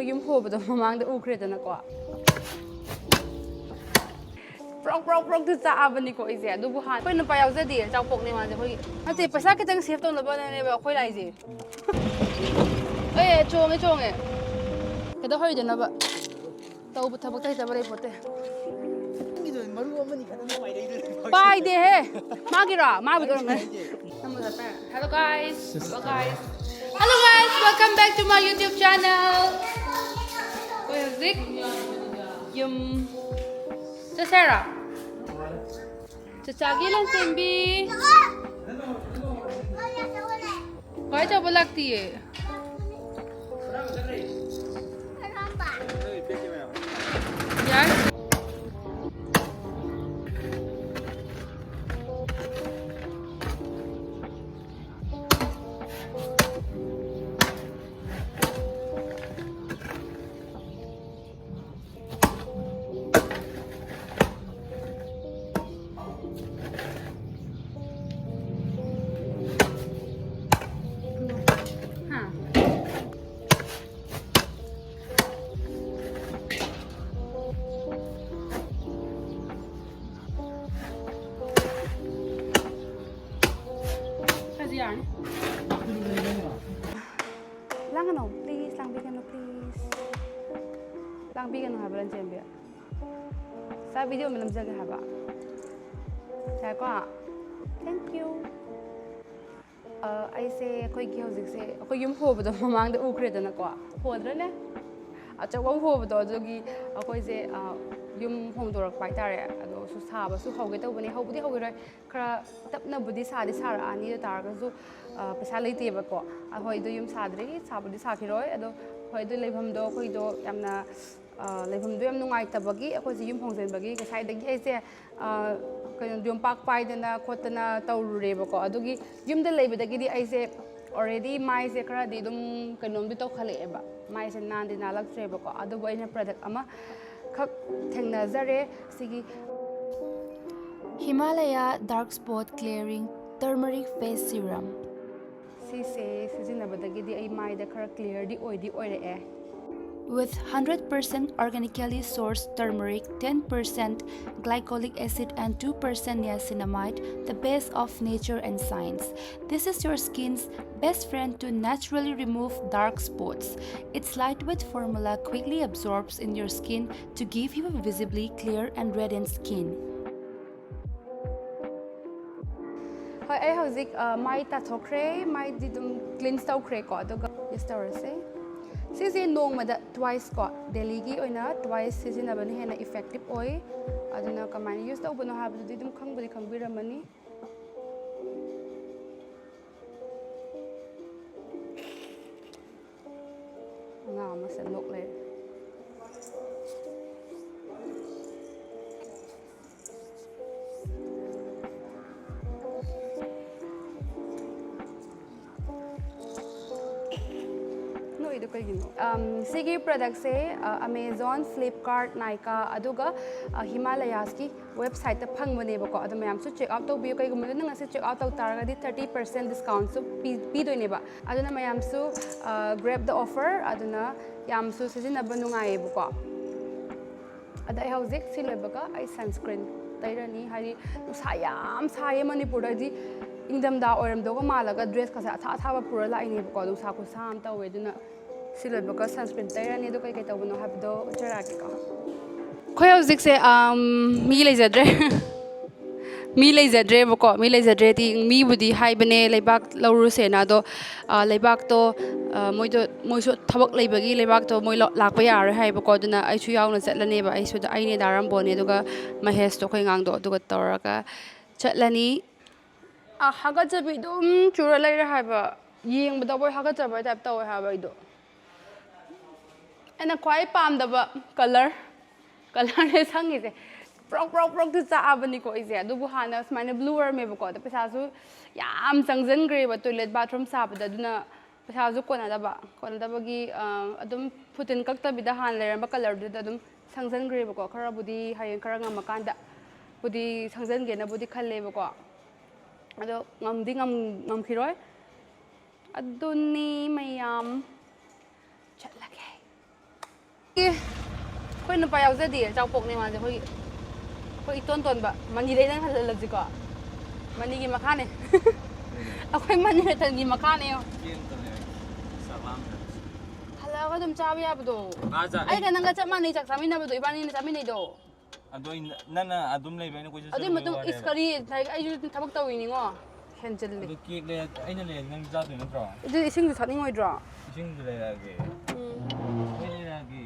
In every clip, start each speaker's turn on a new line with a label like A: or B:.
A: yum hobe mamang da ukredana ko prok tu cha abani ko ise adu bu han koina pa yaw jadi chaw pok ne ma je khoi ate paisa kitang save tong laba ne ba khoi lai je chonge kada hoi dana ba tau bu thabak tai tabare pote
B: ngido maru amani khadam pai dei de
A: pai de he magira ma bu dor me hello guys welcome back to my YouTube channel Zik Yum Sarah Chachagi lang simbi Kaya coba lagti eh Yan Yan. Lang ano, please. Lang bigyan no, please. Lang bigyan no haba lang dyan, sa video mo namjaga haba. Kaya ko thank you. I say, koi ki hauzik se, koi yum hobo do mamang da ukre da na ko. Hodra ne. Acha wa hobo do jogi koi se yum hom dorak pai tare ado su saba su hauge tawbani haubudi hauge roi khara tapna budi sadi sara ani da tar ga su paisa leite ba ko hoi do yum sadri sabudi sakhiroi ado hoi do leibam do koi do yamna leibam do yam nungai tabagi akoi ji yum hongzen bagi ga sai dagi ai se kayon yum pak pai dana khotana tawrure ba ko adugi yum da leiba dagi di ai se already mai se khara di dum kanom di taw khale ba mai se nan di nalak tre ba ko adu boy na product ama khak thengnazare sigi
C: Himalaya Dark Spot Clearing Turmeric Face Serum.
A: Si se sizinabadagi di ay mai da khara clear di oire e.
C: With 100% organically sourced turmeric, 10% glycolic acid and 2% niacinamide, the base of nature and science. This is your skin's best friend to naturally remove dark spots. Its lightweight formula quickly absorbs in your skin to give you a visibly clear and reddened skin.
A: Hoi ai hauzik mai ta thokre mai di dum cleanse tawkre ko aduga yestarase sisi nongmada twice ko daily gi oina twice sizinabani hena effective oi aduna kamani use tawbano habdu di dum khangbudi khangbiramani nga ma sa nok le Sigi product se Amazon, Flipkart, Nykaa, aduga Himalayas ki website ta phangmane ba ko adum yam su check out to bi kai gumna nang se check out to targa di 30% discount so pi do ne ba aduna mayam su grab the offer aduna yam su sejina banungai ba ko ada ai hauzik siloi ba ka ai sunscreen tairani hari sayam saye manipur di ingdam da oram do ga malaga dress ka sa tha ba pura la ini ba ko du sa ko sam ta we duna siloi ba ka sunscreen tairani do kai kai tawno habdo chara ki ka khoi hauzik se mi leizadre mi leizadre ba ko mi leizadre ti mi budi haibane leibak lauru se na do leibak to moi so thabak leibagi leibak to moi lakpa yar hai ba ko duna ai chu yauna chatlane ba ai su da ai ne daram bone duga mahesh to khoi ngang do duga toraka chatlani haga jabi dum chura lai ra hai ba yeng ba boy haga jabai type to ha ba ido ana kwai pam da ba color ne sangi se prok tu cha abani ko ise adu bu hana smine bluer me ba ko da pesa su yam changjan gre ba toilet bathroom sa ba da duna pesa su kona da ba gi adum putin kak ta bi da han le ba color du da dum changjan gre ba ko khara budi hayen khara ngam kan da budi changjan ge na budi khalle ba ko ado ngam khiroi aduni mayam chatlage ꯑꯩꯈꯣꯏ ꯅꯨꯄꯥ ꯌꯥꯎꯖꯗꯦ ꯆꯥꯎꯄꯣꯛꯅꯦ ꯃꯥꯁꯦ ꯑꯩꯈꯣꯏ ꯏꯇꯣꯟ ꯇꯣꯟꯕ ꯃꯅꯤꯗꯩ ꯅꯪ ꯍꯜꯍꯜꯂꯁꯤꯀꯣ ꯃꯅꯤꯒꯤ ꯃꯈꯥꯅꯦ ꯑꯩꯈꯣꯏ money ꯔꯇꯟꯒꯤ ꯃꯈꯥꯅꯦ ꯍꯜꯂꯛꯑꯒ ꯑꯗꯨꯝ ꯆꯥꯕ ꯌꯥꯕꯗꯣ ꯑꯩꯒ ꯅꯪꯒ ꯆꯞ ꯃꯥꯟꯅꯩ ꯆꯥꯛ ꯆꯥꯃꯤꯟꯅꯕꯗꯣ ꯏꯕꯥꯅꯤꯅ ꯆꯥꯃꯤꯟꯅꯩꯗꯣ
D: ꯑꯗꯣ ꯅꯪꯅ ꯑꯗꯨꯝ ꯂꯩꯕ ꯑꯩꯅ ꯀꯣꯏꯆꯠ
A: ꯑꯗꯨꯏ ꯃꯇꯨꯡ ꯏꯁ ꯀꯔꯤ ꯑꯩꯁꯨ ꯊꯕꯛ ꯇꯧꯔꯤꯅꯤꯉꯣ ꯍꯦꯟꯖꯤꯜꯂꯦ
D: ꯑꯗꯨ ꯀꯦꯛ ꯑꯩꯅ ꯂꯩꯔꯗꯤ ꯅꯪ ꯆꯥꯗꯣꯏ ꯅꯠꯇ꯭ꯔꯣ
A: ꯑꯗꯨ ꯏꯁꯤꯡꯁꯨ ꯊꯛꯅꯤꯡꯉꯣꯏꯗ꯭ꯔꯣ
D: ꯏꯁꯤꯡꯗꯨ ꯂꯩꯔꯛꯑꯒꯦ ꯑꯩ ꯂꯩꯔꯛꯑꯒꯦ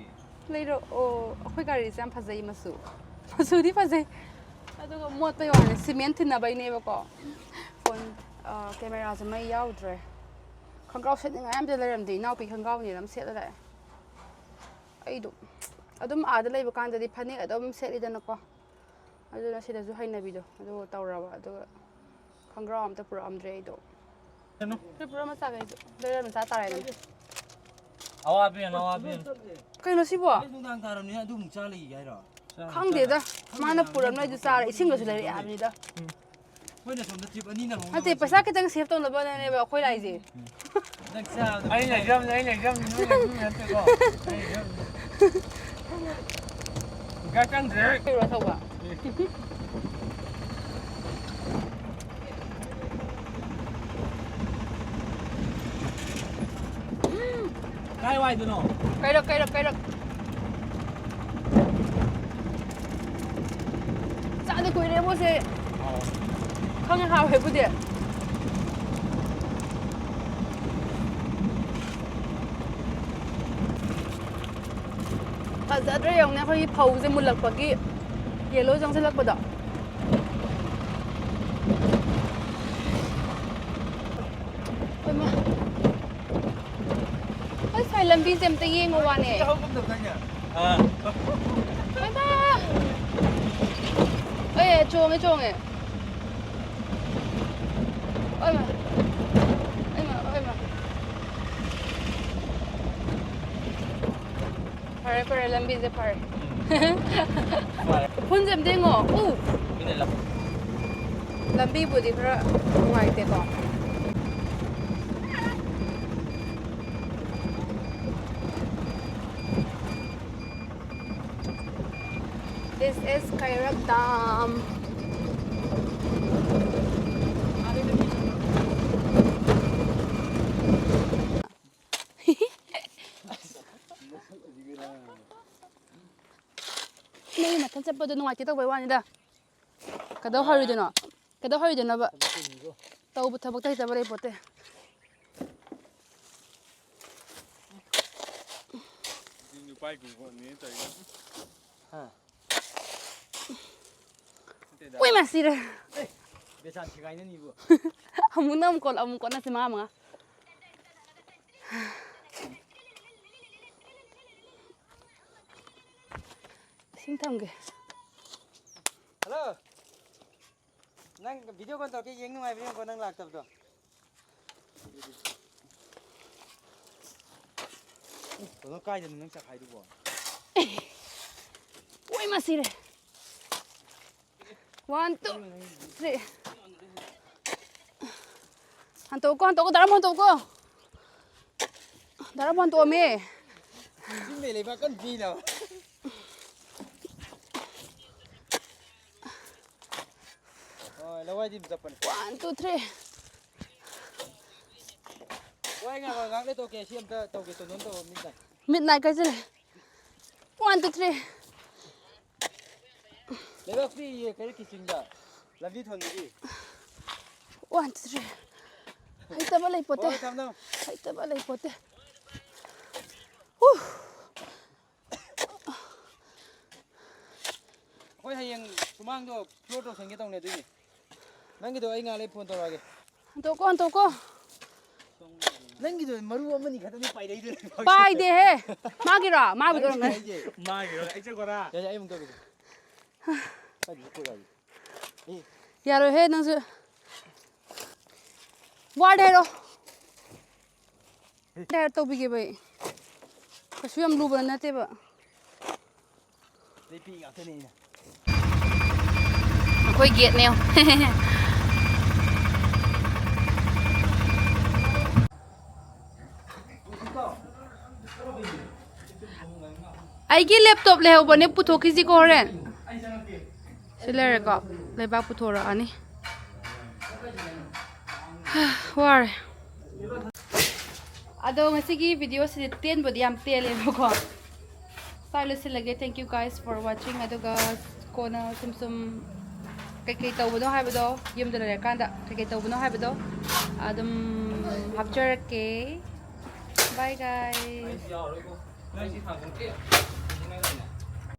A: ꯂꯩꯔꯛꯑꯣ ꯑꯩꯈꯣꯏ ꯒꯥꯔꯤꯁꯦ ꯌꯥꯝ ꯐꯖꯩ ꯃꯆꯨꯗꯤ ꯐꯖꯩ ꯑꯗꯨꯒ ꯃꯣꯠꯄꯩ ꯋꯥꯅꯤ ꯁꯤꯃꯦꯟ ꯊꯤꯟꯅꯕꯩꯅꯦꯕꯀꯣ ꯐꯣꯟ ꯀꯦꯃꯦꯔꯥꯁꯨ ꯃꯩ ꯌꯥꯎꯗ꯭ꯔꯦ ꯈꯣꯡꯒ꯭ꯔꯥꯎ ꯁꯦꯠꯅꯤꯡꯉꯥꯏ ꯑꯝꯇ ꯂꯩꯔꯝꯗꯦ ꯏꯅꯥꯎꯄꯤ ꯈꯣꯡꯒ꯭ꯔꯥꯎꯅꯦꯅ ꯑꯗꯨꯝ ꯁꯦꯠꯂ ꯂꯥꯛꯑꯦ ꯑꯩꯗꯣ ꯑꯗꯨꯝ ꯑꯥꯗ ꯂꯩꯕ ꯀꯥꯟꯗꯗꯤ ꯐꯅꯦꯛ ꯑꯗꯨꯝ ꯁꯦꯠꯂꯤꯗꯅꯀꯣ ꯑꯗꯨꯅ ꯁꯤꯗꯁꯨ ꯍꯩꯅꯕꯤꯗꯣ ꯑꯗꯨ ꯇꯧꯔꯕ ꯑꯗꯨꯒ ꯈꯣꯡꯒ꯭ꯔꯥꯎ ꯑꯝꯇ ꯄꯨꯔꯛꯑꯝꯗ꯭ꯔꯦ ꯑꯩꯗꯣ ꯄꯨꯔꯛ ꯃꯆꯥꯒ ꯑꯩꯁꯨ ꯂꯩꯔ ꯃꯆꯥ ꯇꯥꯔꯦꯗꯅ
D: ꯑꯋꯥꯕ
A: ꯀꯩꯅꯣ ꯁꯤꯕꯣ
B: ꯅꯨꯡꯗꯥꯡ ꯇꯥꯔꯕꯅꯤꯅ ꯑꯗꯨꯃꯨꯛ ꯆꯥ ꯂꯩꯒꯦ ꯍꯥꯏꯔꯣ
A: ꯈꯪꯗꯦꯗ ꯃꯥꯅ ꯄꯨꯔꯛꯅꯣꯏꯗꯨ ꯆꯥꯔꯦ ꯏꯁꯤꯡꯒꯁꯨ ꯂꯩꯔꯛꯑꯦ ꯍꯥꯏꯕꯅꯤꯗ
B: ꯑꯩꯈꯣꯏꯅ ꯁꯣꯝꯗ ꯇ꯭ꯔꯤꯞ ꯑꯅꯤ ꯅꯪꯍꯧꯅꯕ
A: ꯅꯠꯇꯦ ꯄꯩꯁꯥ ꯈꯤꯇꯪ ꯁꯦꯞ ꯇꯧꯅꯕꯅꯦꯕ ꯑꯩꯈꯣꯏ ꯂꯥꯛꯏꯁꯦ
B: ꯅꯪ ꯆꯥꯕꯗ
D: ꯑꯩꯅ ꯑꯦꯛꯖꯥꯝꯅꯤ ꯅꯣꯏ ꯅꯠꯇꯦꯀꯣ ꯒꯥ ꯆꯪꯗ꯭ꯔꯦ
A: ꯀꯩꯔꯣ ꯊꯧꯕ
B: ꯀꯥꯏ ꯋꯥꯏꯗꯅꯣ
A: ꯀꯩꯔꯛ ꯆꯥꯗꯤ ꯀꯨꯏꯔꯦ ꯃꯣꯏꯁꯦ ꯈꯪꯉꯦ ꯍꯥꯎꯋꯦꯕꯨꯗꯤ ꯐꯖꯗ꯭ꯔꯦ ꯌꯦꯡꯉꯨꯅꯦ ꯑꯩꯈꯣꯏꯒꯤ ꯐꯧꯁꯦ ꯃꯨꯜꯂꯛꯄꯒꯤ ꯌꯦꯜꯂꯣ ꯆꯪꯁꯤꯜꯂꯛꯄꯗꯣ ꯑꯩ ꯁ꯭ꯋꯥꯏ ꯂꯝꯕꯤꯁꯦ ꯑꯝꯇ ꯌꯦꯡꯉꯨ ꯋꯥꯅꯦ ꯑꯦ ꯆꯣꯡꯉꯦ ꯑꯣꯏꯃ ꯐꯔꯦ ꯂꯝꯕꯤꯁꯦ ꯐꯔꯦ ꯎꯐꯨꯟꯁꯦ ꯑꯝꯇ ꯌꯦꯡꯉꯣ ꯂꯝꯕꯤꯕꯨꯗꯤ ꯈꯔ ꯅꯨꯡꯉꯥꯏꯇꯦꯀꯣ This is Kairak Dam. ꯅꯪꯒꯤ ꯃꯊꯟ ꯆꯠꯄꯗꯣ ꯅꯨꯡꯉꯥꯏꯇꯦ ꯇꯧꯕꯩ ꯋꯥꯅꯤꯗ ꯀꯩꯗꯧ ꯍꯧꯔꯤꯗꯣꯏꯅꯣꯕ ꯇꯧꯕ ꯊꯕꯛꯇ ꯍꯩꯇꯕ ꯂꯩ ꯄꯣꯠꯇꯦ ꯎꯏ ꯃꯁꯤꯔꯦ
B: ꯕꯦꯆꯥꯟ ꯁꯦꯒꯥꯏꯅꯅꯤꯕꯨ
A: ꯑꯃꯨꯛ ꯀꯣꯠꯅꯁꯤ ꯃꯉꯥ ꯏꯁꯤꯡ ꯊꯝꯒꯦ
B: ꯍꯜꯂꯣ ꯅꯪ ꯚꯤꯗꯤꯑꯣ ꯀꯣꯜ ꯇꯧꯔꯛꯀꯦ ꯌꯦꯡ ꯅꯨꯡꯉꯥꯏꯕ ꯌꯦꯡꯀꯣ ꯅꯪ ꯂꯥꯛꯇꯕꯗꯣ ꯀꯩꯅꯣ ꯀꯥꯏꯗꯅꯣ ꯅꯪ ꯆꯠꯈꯥꯏꯗꯨꯕꯣ
A: ꯎꯏ ꯃꯁꯤꯔꯦ 1 2 3 ꯍꯟꯇꯣꯛꯀꯣ ꯗꯔꯝ ꯍꯟꯇꯣꯛꯀꯣ ꯗꯔꯝ ꯍꯟꯇꯣꯛꯑꯝꯃꯦ
B: ꯆꯤꯡꯗꯩ ꯂꯩꯕꯥꯛ ꯀꯟꯅ ꯄꯤꯅꯕ ꯍꯣꯏ ꯂꯋꯥꯏꯗꯤ ꯆꯠꯄꯅꯦ
A: 1 2 3
B: ꯋꯥꯏ ꯉꯥꯏꯍꯥꯛ ꯂꯩꯇꯧꯀꯦ ꯁꯤ ꯑꯝꯇ ꯇꯧꯒꯦ ꯇꯣꯟꯗꯣꯟ ꯇꯧꯕ ꯃꯤꯠꯅ
A: midnight ꯀꯥꯏꯁꯤꯜꯂꯦ 1 2 3
B: ꯂꯩꯕꯥꯛ ꯄꯤꯌꯦ ꯀꯩꯔꯛꯀꯤ ꯆꯤꯡꯗ ꯂꯝꯕꯤ ꯊꯣꯟꯕꯒꯤ
A: 1 2 3 ꯍꯩꯇꯕ ꯂꯩ ꯄꯣꯠꯇꯦ
B: ꯍꯣꯏ ꯊꯝꯃꯣ
A: ꯍꯩꯇꯕ ꯂꯩ ꯄꯣꯠꯇꯦ
B: ꯑꯩꯈꯣꯏ ꯍꯌꯦꯡ ꯁꯨꯃꯥꯡꯗꯣ ꯐ꯭ꯂꯣꯔ ꯇꯧꯁꯟꯒꯦ ꯇꯧꯅꯦ ꯑꯗꯨꯏꯅꯦ ꯅꯪꯒꯤꯗꯣ ꯑꯩ ꯉꯥꯏꯍꯥꯛ ꯂꯩ ꯐꯣꯟ ꯇꯧꯔꯛꯑꯒꯦ
A: ꯍꯟꯇꯣꯛꯀꯣ
B: ꯅꯪꯒꯤꯗꯣ ꯃꯔꯨ ꯑꯃꯅꯤ ꯈꯛꯇꯅꯤ ꯄꯥꯏꯔꯛꯏꯗꯨ
A: ꯄꯥꯏꯗꯦꯍꯦ ꯃꯥꯒꯤꯔꯣ ꯃꯥꯕꯨꯗ ꯑꯣꯏꯔꯝꯒꯅꯤ
B: ꯃꯥꯒꯤꯔꯣ ꯑꯩ ꯆꯠꯈꯣꯔꯥ ꯑꯩ ꯑꯃꯨꯛ ꯇꯧꯒꯦ
A: ꯌꯥꯔꯣꯏꯍꯦ ꯅꯪꯁꯨ ꯋꯥꯔꯗ ꯍꯥꯏꯔꯣ ꯇꯧꯕꯤꯒꯦꯕ ꯑꯩ ꯀꯩꯁꯨ ꯌꯥꯝ ꯂꯨꯕ ꯅꯠꯇꯦꯕ
B: ꯂꯩꯄꯤ ꯉꯥꯛꯇꯅꯦ ꯑꯩꯅ
A: ꯑꯩꯈꯣꯏ ꯒꯦꯠꯅꯦ ꯑꯩꯒꯤ ꯂꯦꯞꯇꯣꯞ ꯂꯩꯍꯧꯕꯅꯦ ꯄꯨꯊꯣꯛꯈꯤꯁꯤꯀꯣ ꯍꯣꯔꯦꯟ ꯁꯤ ꯂꯩꯔꯦꯀꯣ ꯂꯩꯕꯥꯛ ꯄꯨꯊꯣꯔꯛꯑꯅꯤ ꯋꯥꯔꯦ ꯑꯗꯣ ꯉꯁꯤꯒꯤ ꯚꯤꯗꯤꯑꯣꯁꯤꯗꯤ ꯇꯦꯟꯕꯨꯗꯤ ꯌꯥꯝ ꯇꯦꯜꯂꯦꯕꯀꯣ ꯁ꯭ꯋꯥꯏ ꯂꯣꯏꯁꯤꯜꯂꯒꯦ ꯊꯦꯡꯛ ꯌꯨ ꯒꯥꯏꯁ ꯐꯣꯔ ꯋꯥꯆꯤꯡ ꯑꯗꯨꯒ ꯀꯣꯟꯅ ꯁꯨꯝ ꯀꯩꯀꯩ ꯇꯧꯕꯅꯣ ꯍꯥꯏꯕꯗꯣ ꯌꯨꯝꯗ ꯂꯩꯔꯀꯥꯟꯗ ꯀꯩꯀꯩ ꯇꯧꯕꯅꯣ ꯍꯥꯏꯕꯗꯣ ꯑꯗꯨꯝ ꯍꯥꯞꯆꯔꯛꯀꯦ ꯕꯥꯏ ꯒꯥꯏꯁ